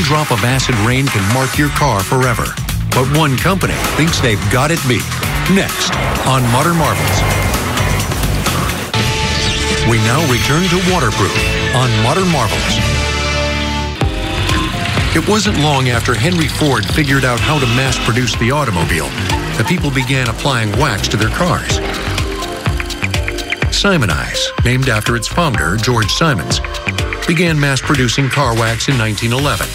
drop of acid rain can mark your car forever. But one company thinks they've got it beat. Next, on Modern Marvels. We now return to waterproof on Modern Marvels. It wasn't long after Henry Ford figured out how to mass-produce the automobile that people began applying wax to their cars. Simoniz, named after its founder, George Simons, began mass-producing car wax in 1911.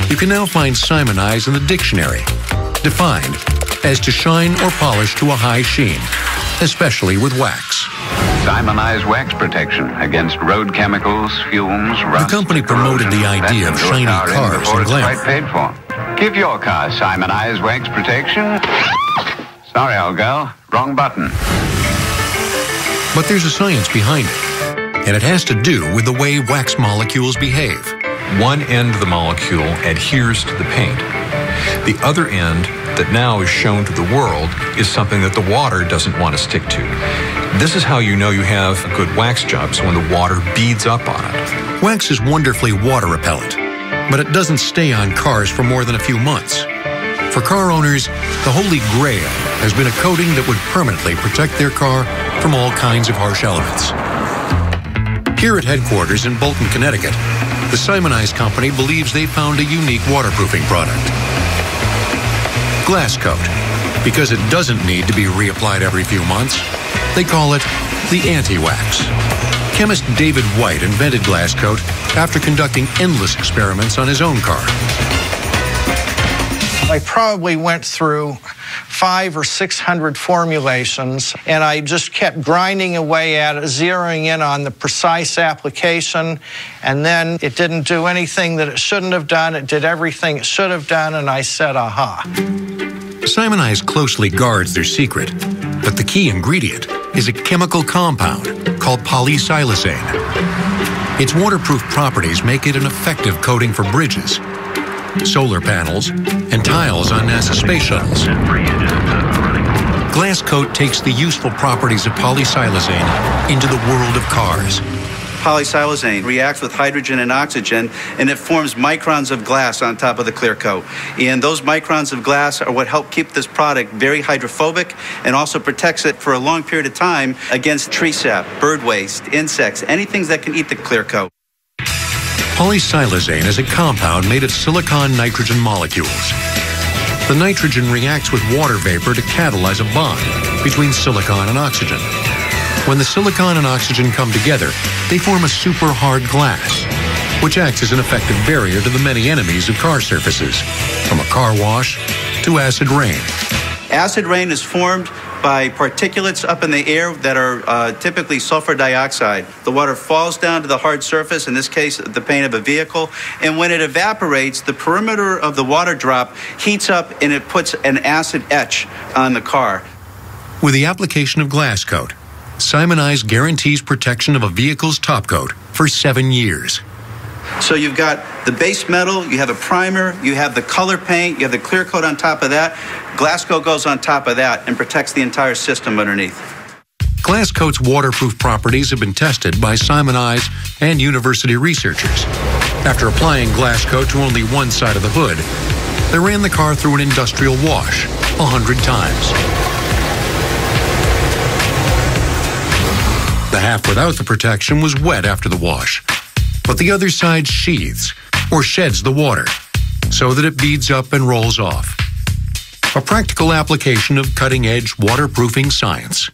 You can now find Simoniz in the dictionary, defined as to shine or polish to a high sheen, especially with wax. Simoniz wax protection against road chemicals, fumes, rust. The company promoted the idea of shiny cars and glamour. Paid for. Give your car Simoniz wax protection. Sorry, old girl, wrong button. But there's a science behind it, and it has to do with the way wax molecules behave. One end of the molecule adheres to the paint. The other end that now is shown to the world is something that the water doesn't want to stick to. This is how you know you have a good wax job, so when the water beads up on it. Wax is wonderfully water repellent, but it doesn't stay on cars for more than a few months. For car owners, the holy grail has been a coating that would permanently protect their car from all kinds of harsh elements. Here at headquarters in Bolton, Connecticut, the Simoniz company believes they found a unique waterproofing product. Glass coat, because it doesn't need to be reapplied every few months. They call it the anti-wax. Chemist David White invented glass coat after conducting endless experiments on his own car. I probably went through 500 or 600 formulations, and I just kept grinding away at it, zeroing in on the precise application, and then it didn't do anything that it shouldn't have done. It did everything it should have done, and I said, aha. Simoniz closely guards their secret, but the key ingredient is a chemical compound called polysilazane. Its waterproof properties make it an effective coating for bridges, solar panels, and tiles on NASA space shuttles. Glass coat takes the useful properties of polysilazane into the world of cars. Polysilazane reacts with hydrogen and oxygen, and it forms microns of glass on top of the clear coat. And those microns of glass are what help keep this product very hydrophobic and also protects it for a long period of time against tree sap, bird waste, insects, anything that can eat the clear coat. Polysilazane is a compound made of silicon-nitrogen molecules. The nitrogen reacts with water vapor to catalyze a bond between silicon and oxygen. When the silicon and oxygen come together, they form a super hard glass, which acts as an effective barrier to the many enemies of car surfaces, from a car wash to acid rain. Acid rain is formed by particulates up in the air that are typically sulfur dioxide. The water falls down to the hard surface, in this case, the paint of a vehicle, and when it evaporates, the perimeter of the water drop heats up and it puts an acid etch on the car. With the application of glass coat, Simoniz guarantees protection of a vehicle's top coat for 7 years. So you've got the base metal, you have a primer, you have the color paint, you have the clear coat on top of that. Glass coat goes on top of that and protects the entire system underneath. Glass coat's waterproof properties have been tested by Simoniz and university researchers. After applying glass coat to only one side of the hood, they ran the car through an industrial wash 100 times. The half without the protection was wet after the wash, but the other side sheathes or sheds the water so that it beads up and rolls off. A practical application of cutting-edge waterproofing science.